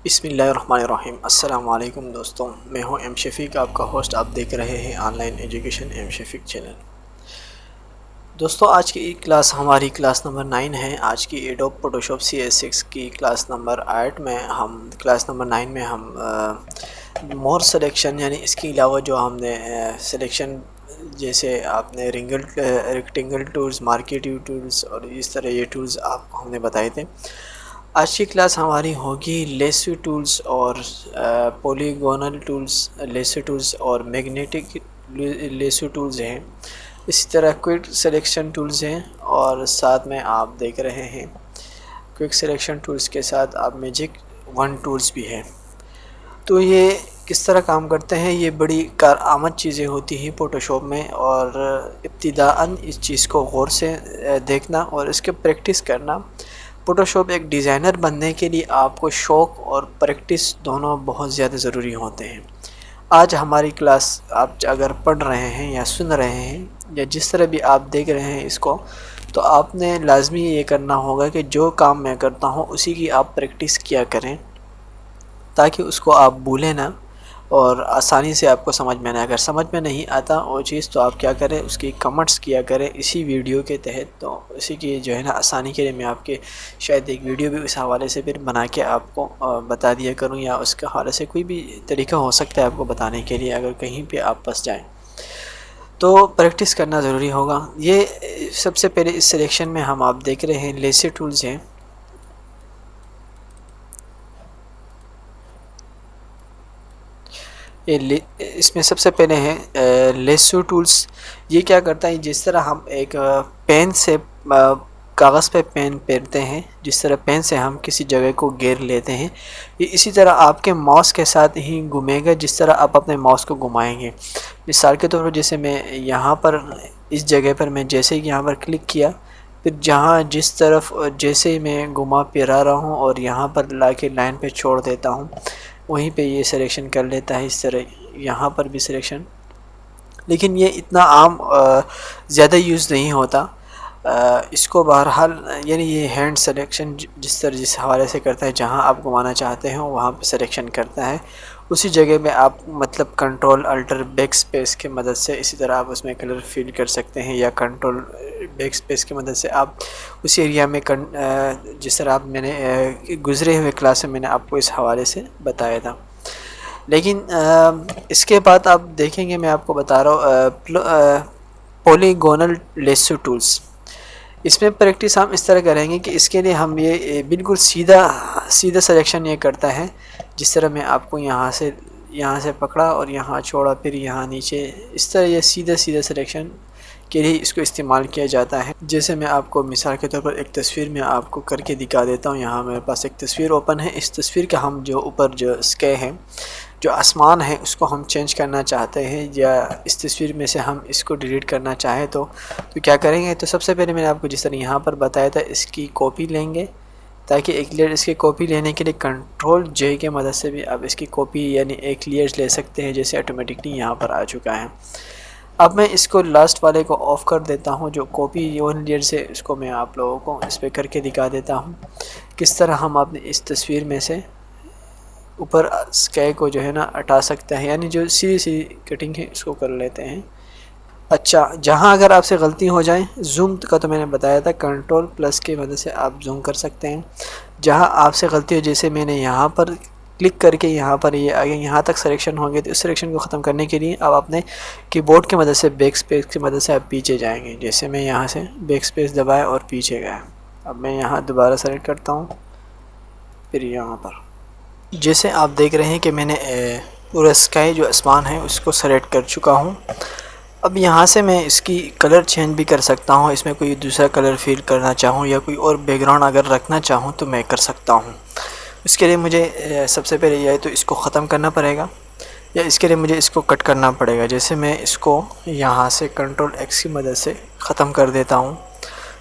بسم اللہ الرحمن الرحیم۔ السلام علیکم دوستوں، میں ہوں ایم شفیق، آپ کا ہوسٹ۔ آپ دیکھ رہے ہیں online education M Shafiq channel. دوستوں، آج کی کلاس ہماری کلاس نمبر 9 ہے۔ آج کی ایڈوب فوٹوشاپ CS6 کی کلاس نمبر 8 میں کلاس نمبر 9 میں ہم مور سلیکشن، یعنی اس کے علاوہ جو ہم نے سلیکشن، جیسے آپ نے ریکٹینگل ٹولز، مارکیٹیو ٹولز اور اس طرح یہ ٹولز آپ کو ہم نے بتائے تھے۔ آج کی کلاس ہماری ہوگی لیسو ٹولز اور پولیگونل ٹولز، لیسو ٹولز اور میگنیٹک لیسو ٹولز ہیں، اسی طرح کوئک سلیکشن ٹولز ہیں، اور ساتھ میں آپ دیکھ رہے ہیں کوئک سلیکشن ٹولز کے ساتھ آپ میجک 1 ٹولز بھی ہیں۔ تو یہ کس طرح کام کرتے ہیں، یہ بڑی کارآمد چیزیں ہوتی ہیں فوٹوشاپ میں، اور ابتداءً اس چیز کو غور سے دیکھنا اور اس کے پریکٹس کرنا۔ فوٹوشاپ ایک ڈیزائنر بننے کے لیے آپ کو شوق اور پریکٹس دونوں بہت زیادہ ضروری ہوتے ہیں۔ آج ہماری کلاس آپ اگر پڑھ رہے ہیں یا سن رہے ہیں یا جس طرح بھی آپ دیکھ رہے ہیں اس کو، تو آپ نے لازمی یہ کرنا ہوگا کہ جو کام میں کرتا ہوں اسی کی آپ پریکٹس کیا کریں، تاکہ اس کو آپ بھولیں نہ اور آسانی سے آپ کو سمجھ میں نہ۔ اگر سمجھ میں نہیں آتا وہ چیز تو آپ کیا کریں، اس کی کمنٹس کیا کریں اسی ویڈیو کے تحت، تو اسی کی جو ہے نا آسانی کے لیے میں آپ کے شاید ایک ویڈیو بھی اس حوالے سے پھر بنا کے آپ کو بتا دیا کروں، یا اس کے حوالے سے کوئی بھی طریقہ ہو سکتا ہے آپ کو بتانے کے لیے اگر کہیں پہ آپ پھنس جائیں تو پریکٹس کرنا ضروری ہوگا۔ یہ سب سے پہلے اس سلیکشن میں ہم آپ دیکھ رہے ہیں لیسے ٹولز ہیں۔ اس میں سب سے پہلے ہے لیسو ٹولز۔ یہ کیا کرتا ہے، جس طرح ہم ایک پین سے کاغذ پہ پین پھیرتے ہیں، جس طرح پین سے ہم کسی جگہ کو گھیر لیتے ہیں، یہ اسی طرح آپ کے ماؤس کے ساتھ ہی گھومے گا جس طرح آپ اپنے ماؤس کو گھمائیں گے۔ مثال کے طور پر جیسے میں یہاں پر اس جگہ پر میں جیسے یہاں پر کلک کیا، پھر جہاں جس طرف جیسے میں گھما پھرا رہا ہوں اور یہاں پر لا کے لائن پہ چھوڑ دیتا ہوں، وہیں پہ یہ سلیکشن کر لیتا ہے۔ اس طرح یہاں پر بھی سلیکشن، لیکن یہ اتنا عام زیادہ یوز نہیں ہوتا اس کو۔ بہرحال یعنی یہ ہینڈ سلیکشن جس حوالے سے کرتا ہے، جہاں آپ گھمانا چاہتے ہیں وہاں پہ سلیکشن کرتا ہے، اسی جگہ میں آپ مطلب کنٹرول الٹر بیک سپیس کی مدد سے اسی طرح آپ اس میں کلر فل کر سکتے ہیں، یا کنٹرول بیک سپیس کی مدد سے آپ اسی ایریا میں جس طرح آپ میں نے گزرے ہوئے کلاس میں میں نے آپ کو اس حوالے سے بتایا تھا۔ لیکن اس کے بعد آپ دیکھیں گے، میں آپ کو بتا رہا ہوں پولیگونل لیسو ٹولز۔ اس میں پریکٹس ہم اس طرح کریں گے کہ اس کے لیے ہم یہ بالکل سیدھا سلیکشن یہ کرتا ہے، جس طرح میں آپ کو یہاں سے پکڑا اور یہاں چھوڑا، پھر یہاں نیچے، اس طرح یہ سیدھا سلیکشن کے لیے اس کو استعمال کیا جاتا ہے۔ جیسے میں آپ کو مثال کے طور پر ایک تصویر میں آپ کو کر کے دکھا دیتا ہوں۔ یہاں میرے پاس ایک تصویر اوپن ہے، اس تصویر کا ہم جو اوپر جو اسکے ہے، جو آسمان ہے، اس کو ہم چینج کرنا چاہتے ہیں، یا اس تصویر میں سے ہم اس کو ڈیلیٹ کرنا چاہیں تو کیا کریں گے؟ تو سب سے پہلے میں نے آپ کو جس طرح یہاں پر بتایا تھا، اس کی کاپی لیں گے، تاکہ ایک لیئر اس کی کاپی لینے کے لیے کنٹرول J کے مدد سے بھی آپ اس کی کاپی یعنی ایک لیئر لے سکتے ہیں، جیسے آٹومیٹکلی یہاں پر آ چکا ہے۔ اب میں اس کو لاسٹ والے کو آف کر دیتا ہوں، جو کاپی ون لیئر سے، اس کو میں آپ لوگوں کو اس پہ کر کے دکھا دیتا ہوں کس طرح ہم اپنے اس تصویر میں سے اوپر اسکے کو جو ہے نا ہٹا سکتے ہیں، یعنی جو سیدھی کٹنگ ہے اس کو کر لیتے ہیں۔ اچھا، جہاں اگر آپ سے غلطی ہو جائیں، زوم کا تو میں نے بتایا تھا، کنٹرول پلس کی مدد سے آپ زوم کر سکتے ہیں۔ جہاں آپ سے غلطی ہو، جیسے میں نے یہاں پر کلک کر کے یہاں پر یہ آگے یہاں تک سلیکشن ہو گئے، تو اس سلیکشن کو ختم کرنے کے لیے آپ اپنے کی بورڈ کی مدد سے بیک سپیس کی مدد سے آپ پیچھے جائیں گے۔ جیسے میں یہاں سے بیک سپیس دبایا اور پیچھے گیا، اب میں یہاں دوبارہ سلیکٹ کرتا ہوں، پھر یہاں پر جیسے آپ دیکھ رہے ہیں کہ میں نے پورا اسکائی جو آسمان ہے اس کو سلیکٹ کر چکا ہوں۔ اب یہاں سے میں اس کی کلر چینج بھی کر سکتا ہوں، اس میں کوئی دوسرا کلر فل کرنا چاہوں یا کوئی اور بیک گراؤنڈ اگر رکھنا چاہوں تو میں کر سکتا ہوں۔ اس کے لیے مجھے سب سے پہلے یہ تو اس کو ختم کرنا پڑے گا، یا اس کے لیے مجھے اس کو کٹ کرنا پڑے گا۔ جیسے میں اس کو یہاں سے کنٹرول X کی مدد سے ختم کر دیتا ہوں،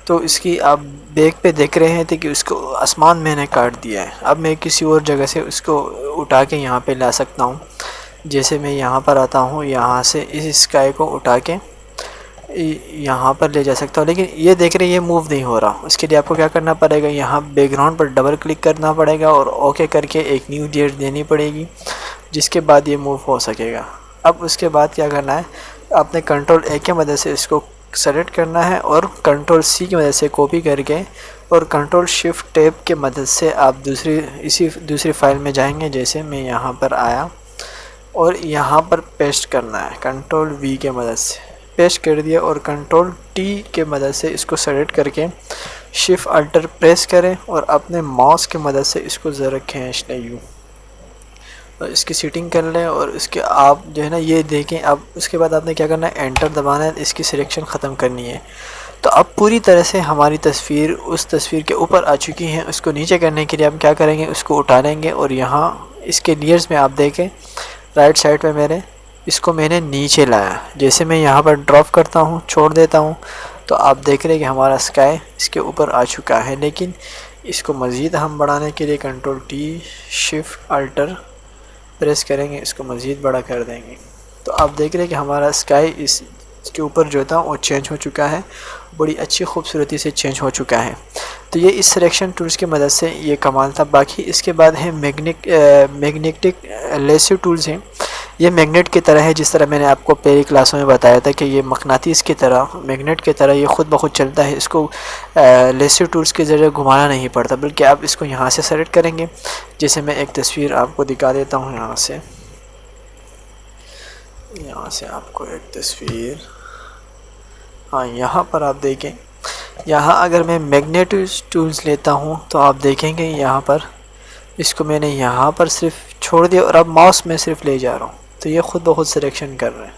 تو اس کی آپ بیک پہ دیکھ رہے تھے کہ اس کو آسمان میں نے کاٹ دیا ہے۔ اب میں کسی اور جگہ سے اس کو اٹھا کے یہاں پہ لا سکتا ہوں۔ جیسے میں یہاں پر آتا ہوں، یہاں سے اس اسکائی کو اٹھا کے یہاں پر لے جا سکتا ہوں، لیکن یہ دیکھ رہے یہ موو نہیں ہو رہا. اس کے لیے آپ کو کیا کرنا پڑے گا، یہاں بیک گراؤنڈ پر ڈبل کلک کرنا پڑے گا اور اوکے کر کے ایک نیو ڈیٹ دینی پڑے گی، جس کے بعد یہ موو ہو سکے گا. اب اس کے بعد کیا کرنا ہے، آپ نے کنٹرول اے کی مدد سے اس کو سلیکٹ کرنا ہے اور کنٹرول سی کی مدد سے کاپی کر کے اور کنٹرول شفٹ ٹیب کی مدد سے آپ دوسری فائل میں جائیں گے. جیسے میں یہاں پر آیا اور یہاں پر پیسٹ کرنا ہے، کنٹرول وی کے مدد سے پیسٹ کر دیا اور کنٹرول ٹی کے مدد سے اس کو سلیکٹ کر کے شفٹ الٹر پریس کریں اور اپنے ماؤس کی مدد سے اس کو ذرا کھینچ لیں یوں اور اس کی سیٹنگ کر لیں. اور اس کے آپ جو ہے نا یہ دیکھیں. اب اس کے بعد آپ نے کیا کرنا ہے، انٹر دبانا ہے، اس کی سلیکشن ختم کرنی ہے. تو اب پوری طرح سے ہماری تصویر اس تصویر کے اوپر آ چکی ہیں. اس کو نیچے کرنے کے لیے ہم کیا کریں گے، اس کو اٹھا لیں گے اور یہاں اس کے لیئرز میں آپ دیکھیں رائٹ سائڈ پہ میرے اس کو میں نے نیچے لایا. جیسے میں یہاں پر ڈراپ کرتا ہوں، چھوڑ دیتا ہوں، تو آپ دیکھ رہے ہیں کہ ہمارا اسکائی اس کے اوپر آ چکا ہے. لیکن اس کو مزید ہم بڑھانے کے لیے کنٹرول ٹی شفٹ الٹر پریس کریں گے، اس کو مزید بڑا کر دیں گے. تو آپ دیکھ رہے ہیں کہ ہمارا اسکائی اس کے اوپر جو تھا وہ چینج ہو چکا ہے، بڑی اچھی خوبصورتی سے چینج ہو چکا ہے. تو یہ اس سلیکشن ٹولز کی مدد سے یہ کمال تھا. باقی اس کے بعد ہے میگنیٹک لیسو ٹولز ہیں. یہ میگنیٹ کی طرح ہے، جس طرح میں نے آپ کو پہلی کلاسوں میں بتایا تھا کہ یہ مقناطیس کی طرح، میگنیٹ کی طرح یہ خود بخود چلتا ہے. اس کو لیسو ٹولز کے ذریعے گھمانا نہیں پڑتا، بلکہ آپ اس کو یہاں سے سلیکٹ کریں گے. جیسے میں ایک تصویر آپ کو دکھا دیتا ہوں، یہاں سے آپ کو ایک تصویر، ہاں یہاں پر آپ دیکھیں. یہاں اگر میں میگنیٹ ٹولز لیتا ہوں تو آپ دیکھیں گے یہاں پر اس کو میں نے یہاں پر صرف چھوڑ دیا اور اب ماؤس میں صرف لے جا رہا ہوں تو یہ خود بخود سلیکشن کر رہے ہیں.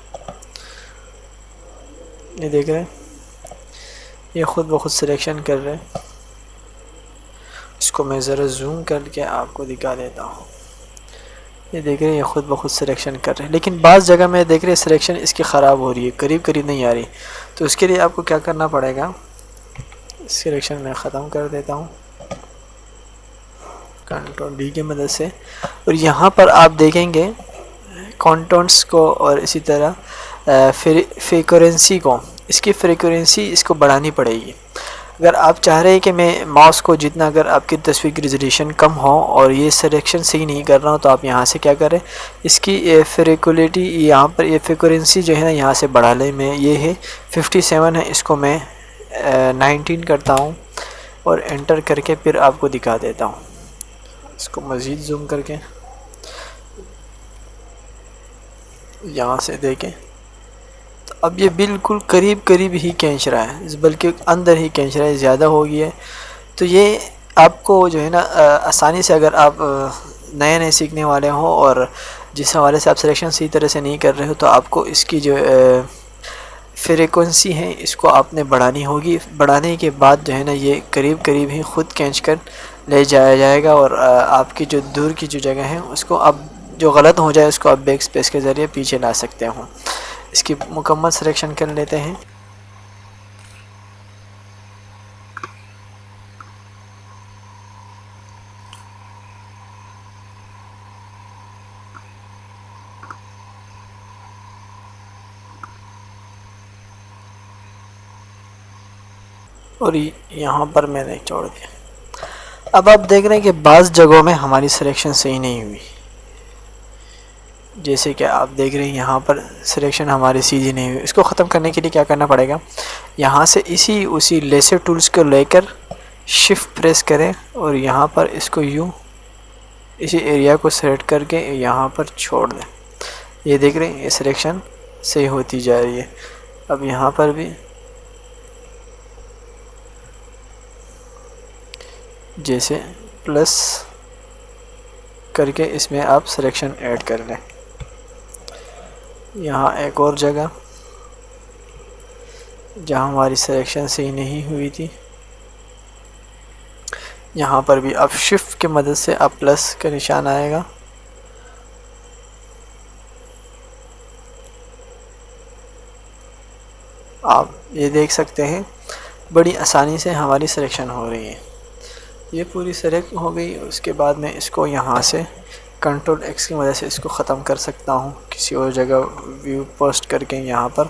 یہ دیکھ رہے ہیں، یہ خود بخود سلیکشن کر رہے ہیں. اس کو میں ذرا زوم کر کے آپ کو دکھا دیتا ہوں. یہ دیکھ رہے ہیں، یہ خود بخود سلیکشن کر رہے ہیں. لیکن بعض جگہ میں دیکھ رہے ہیں سلیکشن اس کی خراب ہو رہی ہے، قریب نہیں آ رہی. تو اس کے لیے آپ کو کیا کرنا پڑے گا، سلیکشن میں ختم کر دیتا ہوں کنٹرول ڈی کی مدد سے. اور یہاں پر آپ دیکھیں گے کانٹونٹس کو اور اسی طرح فریکوینسی کو، اس کی فریکوینسی اس کو بڑھانی پڑے گی. اگر آپ چاہ رہے ہیں کہ میں ماؤس کو جتنا، اگر آپ کی تصویر کی ریزولیوشن کم ہو اور یہ سلیکشن صحیح نہیں کر رہا ہوں، تو آپ یہاں سے کیا کریں، اس کی فریکولیٹی یہاں پر یہ فریکوینسی جو ہے نا یہاں سے بڑھا لیں. میں یہ ہے 57 ہے، اس کو میں 19 کرتا ہوں اور انٹر کر کے پھر آپ کو دکھا دیتا ہوں. اس کو مزید زوم کر کے یہاں سے دیکھیں تو اب یہ بالکل قریب ہی کھینچ رہا ہے، بلکہ اندر ہی کھینچ رہا ہے، زیادہ ہو گیا ہے. تو یہ آپ کو جو ہے نا آسانی سے، اگر آپ نئے سیکھنے والے ہوں اور جس حوالے سے آپ سلیکشن صحیح طرح سے نہیں کر رہے ہو، تو آپ کو اس کی جو فریکوینسی ہے اس کو آپ نے بڑھانی ہوگی. بڑھانے کے بعد جو ہے نا یہ قریب ہی خود کھینچ کر لے جایا جائے گا اور آپ کی جو دور کی جو جگہ ہے اس کو آپ جو غلط ہو جائے اس کو آپ بیک اسپیس کے ذریعے پیچھے لا سکتے ہوں. اس کی مکمل سلیکشن کر لیتے ہیں. اور یہاں پر میں نے چھوڑ دیا. اب آپ دیکھ رہے ہیں کہ بعض جگہوں میں ہماری سلیکشن صحیح نہیں ہوئی. جیسے کہ آپ دیکھ رہے ہیں یہاں پر سلیکشن ہماری سیدھی نہیں ہوئی. اس کو ختم کرنے کے لیے کیا کرنا پڑے گا، یہاں سے اسی لیسر ٹولز کو لے کر شفٹ پریس کریں اور یہاں پر اس کو یوں اسی ایریا کو سلیکٹ کر کے یہاں پر چھوڑ دیں. یہ دیکھ رہے ہیں یہ سلیکشن صحیح ہوتی جا رہی ہے. اب یہاں پر بھی جیسے پلس کر کے اس میں آپ سلیکشن ایڈ کر لیں. یہاں ایک اور جگہ جہاں ہماری سلیکشن صحیح نہیں ہوئی تھی، یہاں پر بھی آپ شفٹ کی مدد سے آپ پلس کا نشان آئے گا. آپ یہ دیکھ سکتے ہیں بڑی آسانی سے ہماری سلیکشن ہو رہی ہے. یہ پوری سلیکٹ ہو گئی. اس کے بعد میں اس کو یہاں سے کنٹرول ایکس کی مدد سے اس کو ختم کر سکتا ہوں. کسی اور جگہ ویو پوسٹ کر کے یہاں پر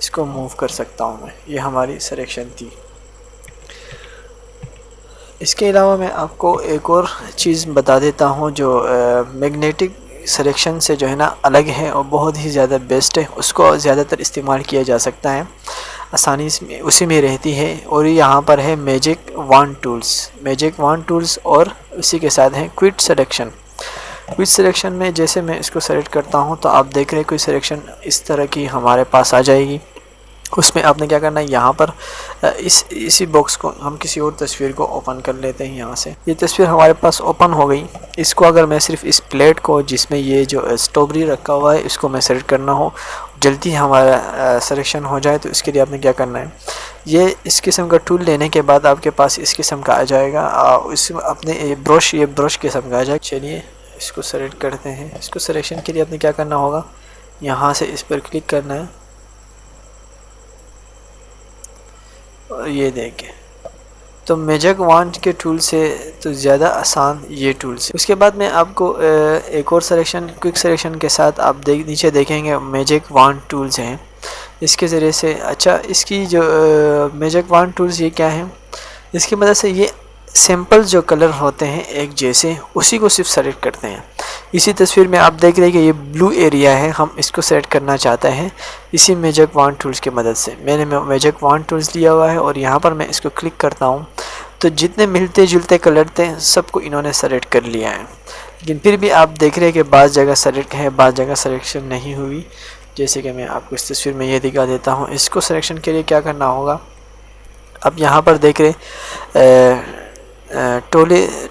اس کو موو کر سکتا ہوں میں. یہ ہماری سلیکشن تھی. اس کے علاوہ میں آپ کو ایک اور چیز بتا دیتا ہوں جو میگنیٹک سلیکشن سے جو ہے نا الگ ہے اور بہت ہی زیادہ بیسٹ ہے. اس کو زیادہ تر استعمال کیا جا سکتا ہے, آسانی اسی میں رہتی ہے. اور یہاں پر ہے میجک وان ٹولز. میجک وان ٹولز اور اسی کے ساتھ ہے کوئک سلیکشن. کوئک سلیکشن میں جیسے میں اس کو سلیکٹ کرتا ہوں تو آپ دیکھ رہے ہیں کوئک سلیکشن اس طرح کی ہمارے پاس آ جائے گی. اس میں آپ نے کیا کرنا ہے, یہاں پر اسی باکس کو ہم کسی اور تصویر کو اوپن کر لیتے ہیں. یہاں سے یہ تصویر ہمارے پاس اوپن ہو گئی. اس کو اگر میں صرف اس پلیٹ کو جس میں یہ جو اسٹرابری رکھا ہوا ہے اس کو میں سلیکٹ کرنا ہو, جلدی ہمارا سلیکشن ہو جائے, تو اس کے لیے آپ نے کیا کرنا ہے, یہ اس قسم کا ٹول لینے کے بعد آپ کے پاس اس قسم کا آ جائے گا. اس اپنے یہ برش قسم کا آ جائے گا. چلیے اس کو سلیکٹ کرتے ہیں. اس کو سلیکشن کے لیے آپ نے کیا کرنا ہوگا, یہاں سے اس پر کلک کرنا ہے اور یہ دیکھیں. تو میجک وانڈ کے ٹول سے تو زیادہ آسان یہ ٹولس ہے. اس کے بعد میں آپ کو ایک اور سلیکشن کوئک سلیکشن کے ساتھ آپ نیچے دیکھیں گے میجک وانڈ ٹولز ہیں. اس کے ذریعے سے اچھا اس کی جو میجک وانڈ ٹولز یہ کیا ہیں, اس کی مدد سے یہ سمپل جو کلر ہوتے ہیں ایک جیسے اسی کو صرف سلیکٹ کرتے ہیں. اسی تصویر میں آپ دیکھ رہے ہیں کہ یہ بلو ایریا ہے, ہم اس کو سیٹ کرنا چاہتے ہیں اسی میجک وانڈ ٹولز کی مدد سے. میں نے میجک وانڈ ٹولز لیا ہوا ہے اور یہاں پر میں اس کو کلک کرتا ہوں تو جتنے ملتے جلتے کلر تھے سب کو انہوں نے سلیکٹ کر لیا ہے. لیکن پھر بھی آپ دیکھ رہے ہیں کہ بعض جگہ سلیکٹ ہے, بعض جگہ سلیکشن نہیں ہوئی. جیسے کہ میں آپ کو اس تصویر میں یہ دکھا دیتا ہوں. اس کو سلیکشن کے لیے کیا کرنا ہوگا, اب یہاں پر دیکھ رہے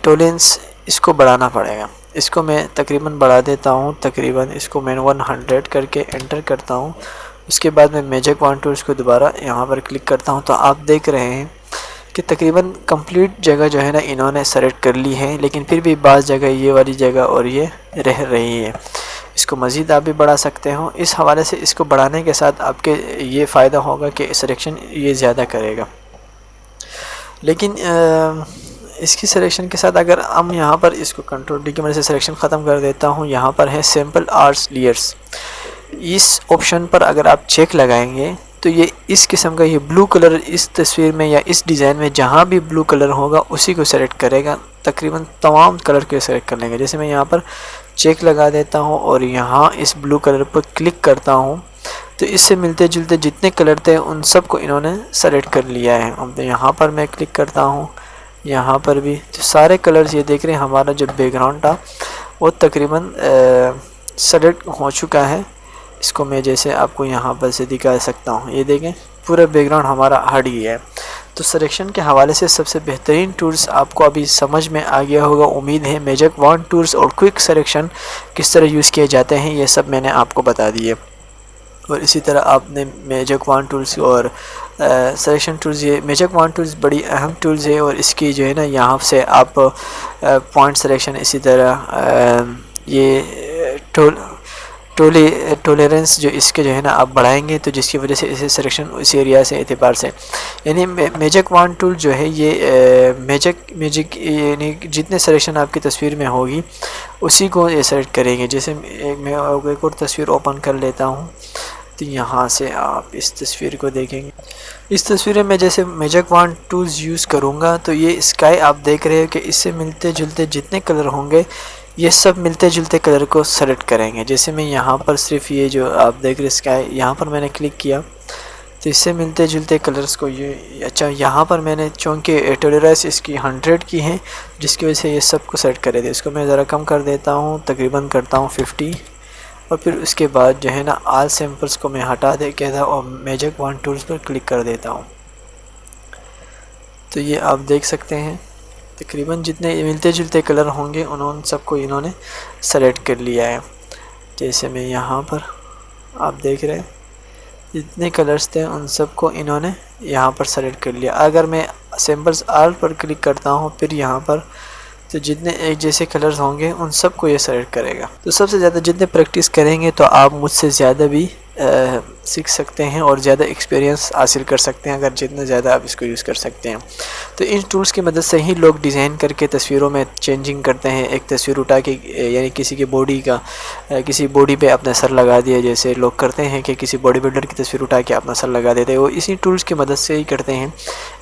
ٹولینس اس کو بڑھانا پڑے گا. اس کو میں تقریباً بڑھا دیتا ہوں, تقریباً اس کو میں 100 کر کے انٹر کرتا ہوں. اس کے بعد میں میجک وانڈ ٹولز کو دوبارہ یہاں پر کلک کرتا ہوں تو آپ دیکھ رہے ہیں کہ تقریباً کمپلیٹ جگہ جو ہے نا انہوں نے سلیکٹ کر لی ہے. لیکن پھر بھی بعض جگہ یہ والی جگہ اور یہ رہ رہی ہے. اس کو مزید آپ بھی بڑھا سکتے ہو. اس حوالے سے اس کو بڑھانے کے ساتھ آپ کے یہ فائدہ ہوگا کہ سلیکشن یہ زیادہ کرے گا. لیکن اس کی سلیکشن کے ساتھ اگر ہم یہاں پر اس کو کنٹرول ڈی کی مدد سے سلیکشن ختم کر دیتا ہوں, یہاں پر ہے سمپل آرٹس لیئرس. اس آپشن پر اگر آپ چیک لگائیں گے تو یہ اس قسم کا یہ بلو کلر اس تصویر میں یا اس ڈیزائن میں جہاں بھی بلو کلر ہوگا اسی کو سلیکٹ کرے گا. تقریباً تمام کلر کے سلیکٹ کر لیں گے. جیسے میں یہاں پر چیک لگا دیتا ہوں اور یہاں اس بلو کلر پر کلک کرتا ہوں تو اس سے ملتے جلتے جتنے کلر تھے ان سب کو انہوں نے سلیکٹ کر لیا ہے. اب یہاں پر میں کلک کرتا ہوں, یہاں پر بھی تو سارے کلرز یہ دیکھ رہے ہیں. ہمارا جو بیک گراؤنڈ تھا وہ تقریباً سلیکٹ ہو چکا ہے. اس کو میں جیسے آپ کو یہاں پر سے دکھا سکتا ہوں, یہ دیکھیں پورا بیک گراؤنڈ ہمارا ہٹ گیا ہے. تو سلیکشن کے حوالے سے سب سے بہترین ٹولز آپ کو ابھی سمجھ میں آ گیا ہوگا امید ہے. میجک وانڈ ٹولز اور کوئک سلیکشن کس طرح یوز کیے جاتے ہیں یہ سب میں نے آپ کو بتا دیے. اور اسی طرح آپ نے میجک وانڈ ٹولز اور سلیکشن ٹولز, یہ میجک وانڈ ٹولز بڑی اہم ٹولز ہے. اور اس کی جو ہے نا یہاں سے آپ پوائنٹ سلیکشن, اسی طرح یہ ٹولرنس جو اس کے جو ہے نا آپ بڑھائیں گے تو جس کی وجہ سے اسے سلیکشن اس ایریا سے اعتبار سے یعنی میجک وانڈ ٹول جو ہے یہ میجک یعنی جتنے سلیکشن آپ کی تصویر میں ہوگی اسی کو یہ سلیکٹ کریں گے. جیسے میں ایک اور تصویر اوپن کر لیتا ہوں تو یہاں سے آپ اس تصویر کو دیکھیں گے. اس تصویر میں جیسے میجک وانڈ ٹولز یوز کروں گا تو یہ اسکائی آپ دیکھ رہے ہو کہ اس سے ملتے جلتے جتنے کلر ہوں گے یہ سب ملتے جلتے کلر کو سلیکٹ کریں گے. جیسے میں یہاں پر صرف یہ جو آپ دیکھ رہے اسکائی, یہاں پر میں نے کلک کیا تو اس سے ملتے جلتے کلرز کو یہ اچھا یہاں پر میں نے چونکہ ٹولرنس اس کی 100 کی ہے جس کی وجہ سے یہ سب کو سیٹ کرے تھے. اس کو میں ذرا کم کر دیتا ہوں, تقریباً کرتا ہوں 50. اور پھر اس کے بعد جو ہے نا آل سیمپلز کو میں ہٹا دے کے تھا اور میجک وانڈ ٹولز پر کلک کر دیتا ہوں. تو یہ آپ دیکھ سکتے ہیں تقریباً جتنے ملتے جلتے کلر ہوں گے سب کو انہوں نے سلیکٹ کر لیا ہے. جیسے میں یہاں پر آپ دیکھ رہے ہیں جتنے کلرز تھے ان سب کو انہوں نے یہاں پر سلیکٹ کر لیا. اگر میں سیمپلز آل پر کلک کرتا ہوں پھر یہاں پر تو جتنے ایک جیسے کلرز ہوں گے ان سب کو یہ سلیکٹ کرے گا. تو سب سے زیادہ جتنے پریکٹس کریں گے تو آپ مجھ سے زیادہ بھی سیکھ سکتے ہیں اور زیادہ ایکسپیرینس حاصل کر سکتے ہیں اگر جتنا زیادہ آپ اس کو یوز کر سکتے ہیں. تو ان ٹولس کی مدد سے ہی لوگ ڈیزائن کر کے تصویروں میں چینجنگ کرتے ہیں. ایک تصویر اٹھا کے یعنی کسی کی کسی باڈی پہ اپنا سر لگا دیا، جیسے لوگ کرتے ہیں کہ کسی باڈی بلڈر کی تصویر اٹھا کے اپنا سر لگا دیتے ہیں، وہ اسی ٹولس کی مدد سے ہی کرتے ہیں.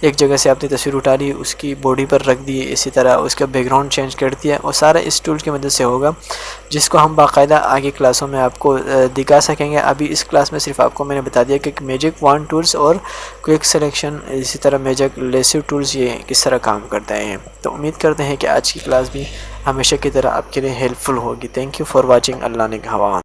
ایک جگہ سے آپ نے تصویر اٹھا لی، اس کی باڈی پر رکھ دی، اسی طرح اس کا بیک گراؤنڈ چینج کر دیا، اور سارا اس ٹول کی مدد سے ہوگا، جس کو ہم باقاعدہ آگے کلاسوں میں آپ کو دکھا سکیں گے. ابھی اس کلاس میں صرف آپ کو میں نے بتا دیا کہ میجک وان ٹولز اور کوئک سلیکشن، اسی طرح میجک لیسو ٹولز یہ کس طرح کام کرتے ہیں. تو امید کرتے ہیں کہ آج کی کلاس بھی ہمیشہ کی طرح آپ کے لیے ہیلپ فل ہوگی. Thank you for watching. اللہ نے کہا.